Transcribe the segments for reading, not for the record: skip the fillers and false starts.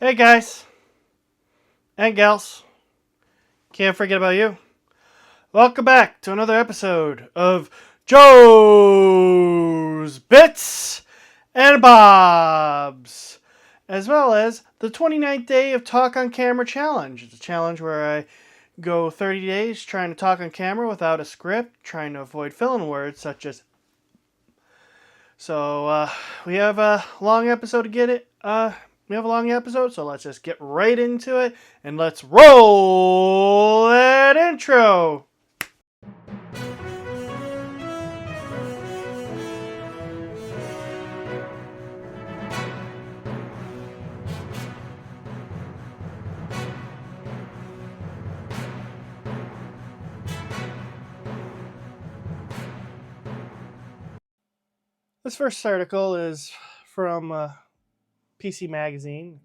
Hey guys and gals, can't forget about you. Welcome back to another episode of Joe's Bits and Bobs, as well as the 29th day of Talk on Camera Challenge. It's a challenge where I go 30 days trying to talk on camera without a script, trying to avoid fill-in words such as. So we have a long episode to get it. We have a long episode, so let's just get right into it and let's roll that intro. This first article is from PC Magazine.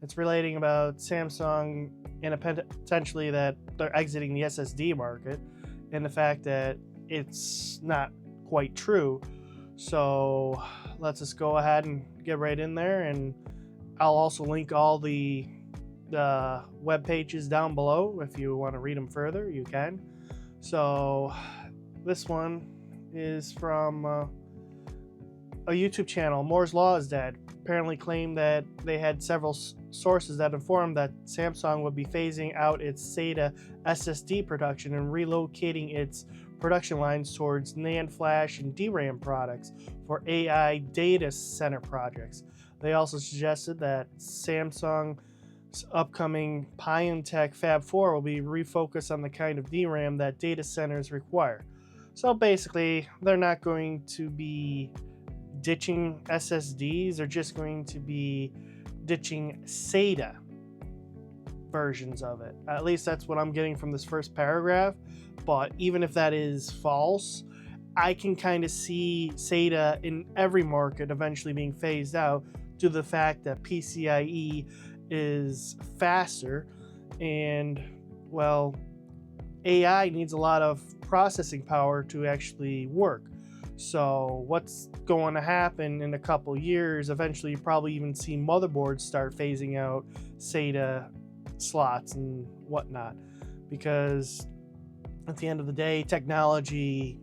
It's relating about Samsung and potentially that they're exiting the SSD market and the fact that it's not quite true. So let's just go ahead and get right in there, and I'll also link all the web pages down below. If you want to read them further, you can. So this one is from a YouTube channel. Moore's Law is Dead. Apparently claimed that they had several sources that informed that Samsung would be phasing out its SATA SSD production and relocating its production lines towards NAND flash and DRAM products for AI data center projects. They also suggested that Samsung's upcoming Pioneer Fab 4 will be refocused on the kind of DRAM that data centers require. So basically, they're not going to be ditching SSDs, they're just going to be ditching SATA versions of it. At least that's what I'm getting from this first paragraph. But even if that is false, I can kind of see SATA in every market eventually being phased out due to the fact that PCIe is faster, and well, AI needs a lot of processing power to actually work. So what's going to happen in a couple years, eventually you probably even see motherboards start phasing out SATA slots and whatnot, because at the end of the day, technology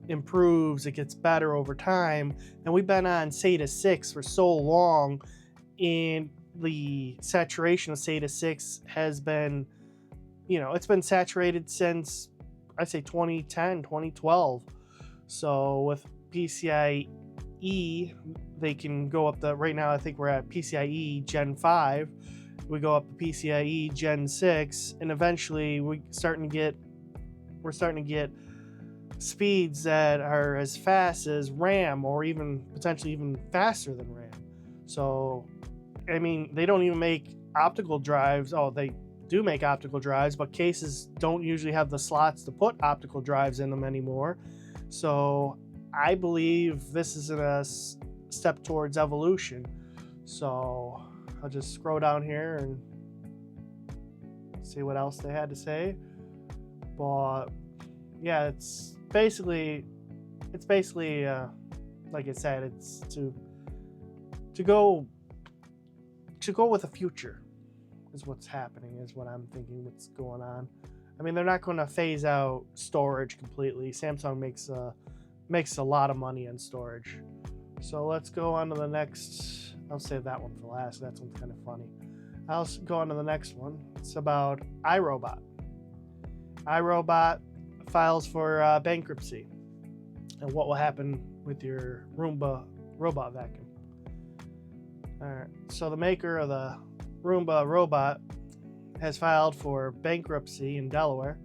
improves, it gets better over time, and we've been on SATA 6 for so long, and the saturation of SATA 6 has been, it's been saturated since, I'd say 2010, 2012. So with PCIe, they can go up right now I think we're at PCIe Gen 5. We go up to PCIe Gen 6, and eventually we're starting to get speeds that are as fast as RAM, or even potentially even faster than RAM. So, I mean, they don't even make optical drives. Oh, they do make optical drives, but cases don't usually have the slots to put optical drives in them anymore. So I believe this is a step towards evolution. So I'll just scroll down here and see what else they had to say. But yeah, it's basically like I said, it's to go with the future is what's happening, is what I'm thinking, what's going on. I mean, they're not going to phase out storage completely. Samsung makes a lot of money on storage. So let's go on to the next. I'll save that one for last. That one's kind of funny. I'll go on to the next one. It's about iRobot. iRobot files for bankruptcy, and what will happen with your Roomba robot vacuum. All right. So the maker of the Roomba robot has filed for bankruptcy in Delaware.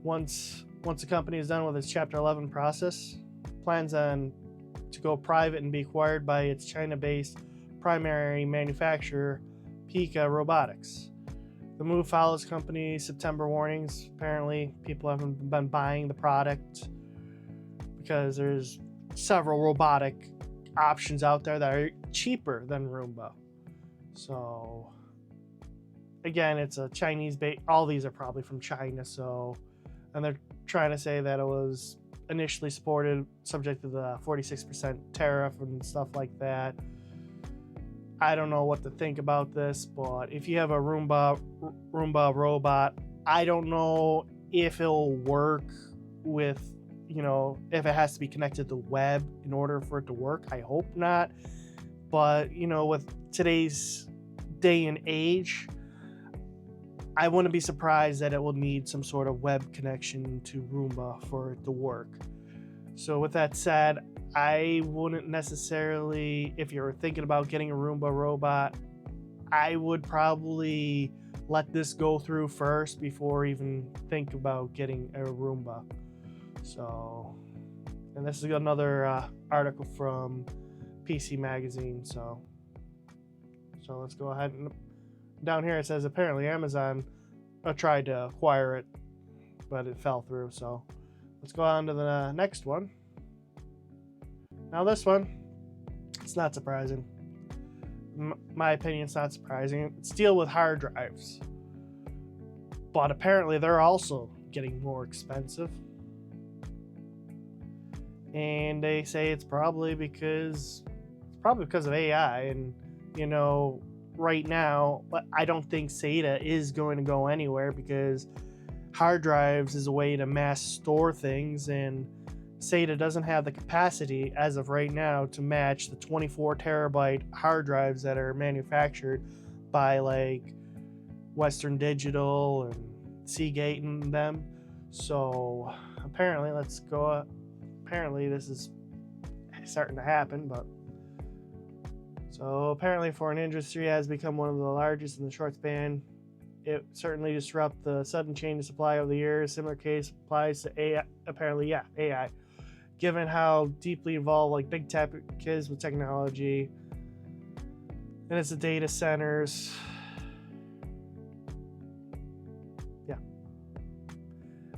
Once the company is done with its Chapter 11 process, plans on to go private and be acquired by its China-based primary manufacturer, Pika Robotics. The move follows company September warnings. Apparently, people haven't been buying the product because there's several robotic options out there that are cheaper than Roomba. So again, it's a Chinese base. All these are probably from China. So, and they're trying to say that it was initially supported subject to the 46% tariff and stuff like that. I don't know what to think about this, but if you have a Roomba robot, I don't know if it'll work with, if it has to be connected to the web in order for it to work. I hope not. But, with today's day and age, I wouldn't be surprised that it will need some sort of web connection to Roomba for it to work. So with that said, I wouldn't necessarily, if you're thinking about getting a Roomba robot, I would probably let this go through first before even think about getting a Roomba. So, and this is another article from PC Magazine. So let's go ahead, and down here it says apparently Amazon tried to acquire it, but it fell through. So let's go on to the next one. Now this one, it's not surprising. My opinion, it's not surprising. It's deal with hard drives, but apparently they're also getting more expensive. And they say it's probably because of AI. And right now, I don't think SATA is going to go anywhere, because hard drives is a way to mass store things, and SATA doesn't have the capacity as of right now to match the 24 terabyte hard drives that are manufactured by like Western Digital and Seagate and them. So apparently this is starting to happen. But so apparently, for an industry has become one of the largest in the short span, it certainly disrupt the sudden change in supply over the years. Similar case applies to AI. Apparently, AI. Given how deeply involved like big tech is with technology, and it's the data centers. Yeah.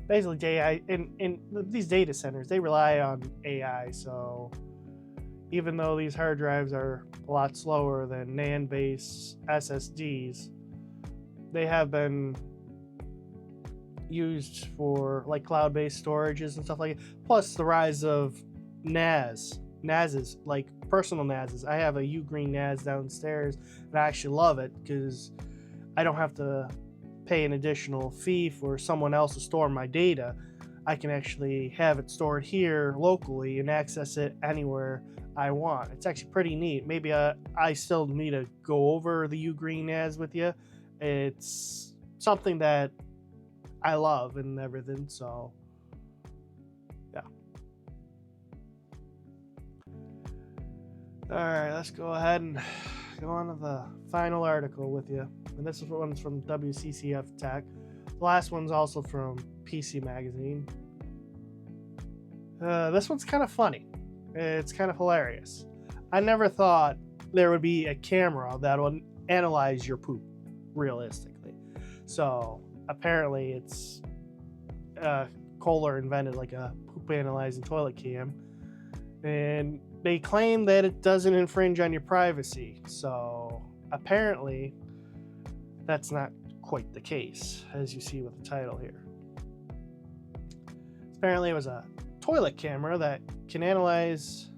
Basically, AI in these data centers, they rely on AI. So even though these hard drives are a lot slower than NAND-based SSDs, they have been used for like cloud-based storages and stuff like that. Plus the rise of NASs, like personal NASs. I have a Ugreen NAS downstairs, and I actually love it because I don't have to pay an additional fee for someone else to store my data. I can actually have it stored here locally and access it anywhere I want. It's actually pretty neat. Maybe I still need to go over the Ugreen NAS with you. It's something that I love and everything. So yeah. All right, let's go ahead and go on to the final article with you. And this one's from WCCF Tech. The last one's also from PC Magazine. This one's kind of funny. It's kind of hilarious. I never thought there would be a camera that would analyze your poop realistically. So apparently it's Kohler invented like a poop analyzing toilet cam, and they claim that it doesn't infringe on your privacy. So apparently that's not quite the case, as you see with the title here. Apparently it was a toilet camera that can analyze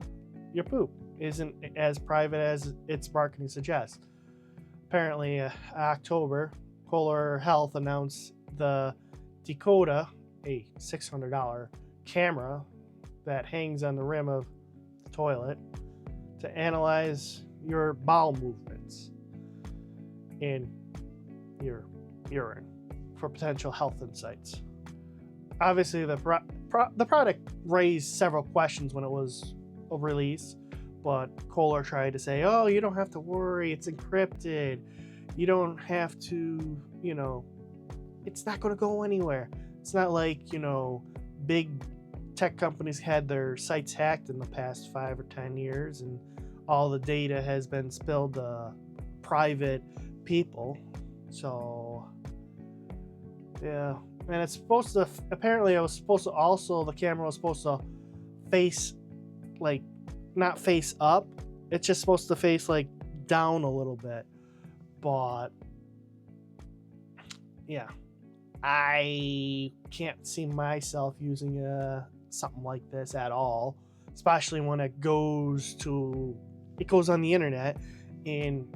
your poop. Isn't as private as its marketing suggests. Apparently, October, Kohler Health announced the Dakota, a $600 camera that hangs on the rim of the toilet to analyze your bowel movements in your urine for potential health insights. Obviously, the product raised several questions when it was released, but Kohler tried to say, oh, you don't have to worry, it's encrypted. You don't have to, it's not going to go anywhere. It's not like, big tech companies had their sites hacked in the past 5 or 10 years and all the data has been spilled to private people. So, yeah. And it's supposed to, apparently it was supposed to also, the camera was supposed to face, like, not face up. It's just supposed to face, like, down a little bit. But, yeah. I can't see myself using something like this at all. Especially when it goes on the internet and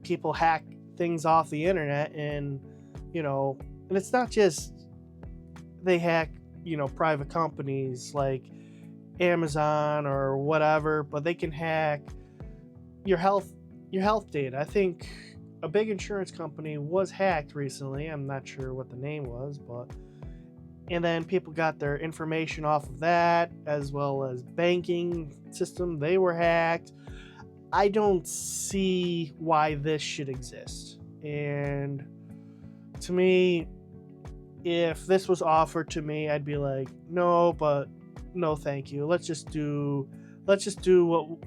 people hack things off the internet, and and it's not just they hack private companies like Amazon or whatever, but they can hack your health data. I think a big insurance company was hacked recently. I'm not sure what the name was, and then people got their information off of that, as well as banking system. They were hacked. I don't see why this should exist. And to me, if this was offered to me, I'd be like, no, thank you. Let's just do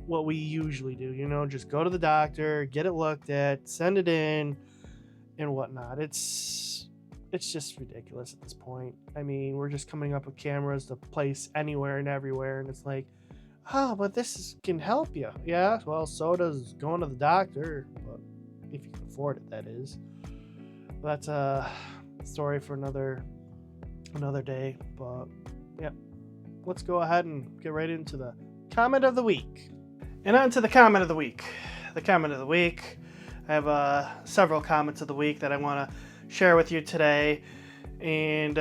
what we usually do. Just go to the doctor, get it looked at, send it in, and whatnot. It's just ridiculous at this point. I mean, we're just coming up with cameras to place anywhere and everywhere, and it's like, but this can help you. Yeah, well, so does going to the doctor, but if you can afford it, that is. That's a story for another day. But yeah, let's go ahead and get right into the comment of the week. And on to the comment of the week. The comment of the week. I have several comments of the week that I want to share with you today, and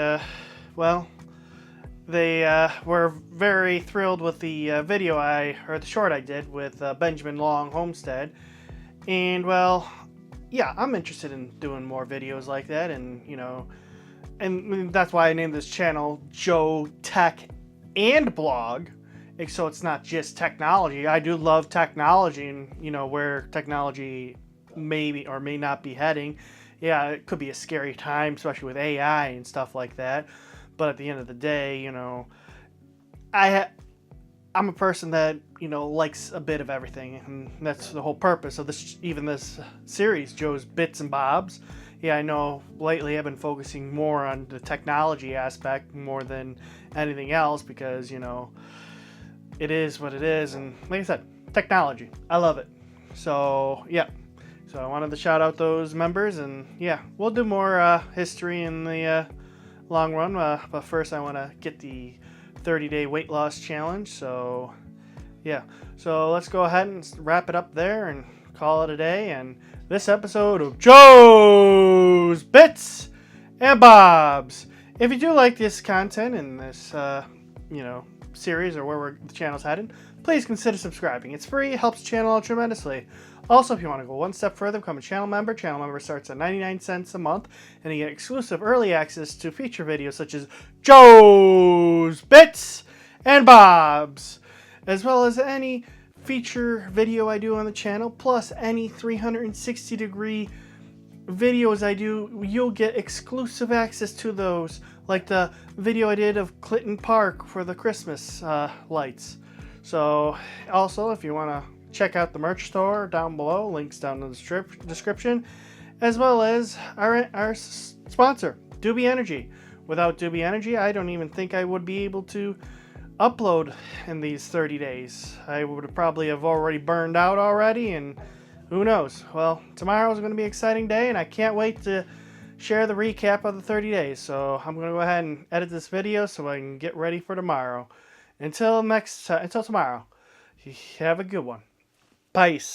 they were very thrilled with the the short I did with Benjamin Long Homestead, and I'm interested in doing more videos like that, and that's why I named this channel Joe Tech and Blog, so it's not just technology. I do love technology, and where technology maybe or may not be heading. Yeah, it could be a scary time, especially with AI and stuff like that. But at the end of the day, I'm a person that likes a bit of everything, and that's the whole purpose of this series, Joe's Bits and Bobs. Yeah, I know lately I've been focusing more on the technology aspect more than anything else because it is what it is, and like I said, technology, I love it. So yeah. So I wanted to shout out those members, and yeah, we'll do more history in the long run. But first, I want to get the 30-day weight loss challenge. So yeah, so let's go ahead and wrap it up there and call it a day. And this episode of Joe's Bits and Bobs. If you do like this content and this series or where the channel's headed, please consider subscribing. It's free, it helps the channel out tremendously. Also, if you want to go one step further, become a channel member. Channel member starts at 99 cents a month, and you get exclusive early access to feature videos such as Joe's Bits and Bobs, as well as any feature video I do on the channel, plus any 360-degree videos I do. You'll get exclusive access to those, like the video I did of Clinton Park for the Christmas lights. So, also, if you want to check out the merch store down below, links down in the description, as well as our sponsor, Doobie Energy. Without Doobie Energy, I don't even think I would be able to upload in these 30 days. I would probably have already burned out already, and who knows. Well, tomorrow's going to be an exciting day, and I can't wait to share the recap of the 30 days. So I'm going to go ahead and edit this video so I can get ready for tomorrow. Until tomorrow, have a good one. Peace.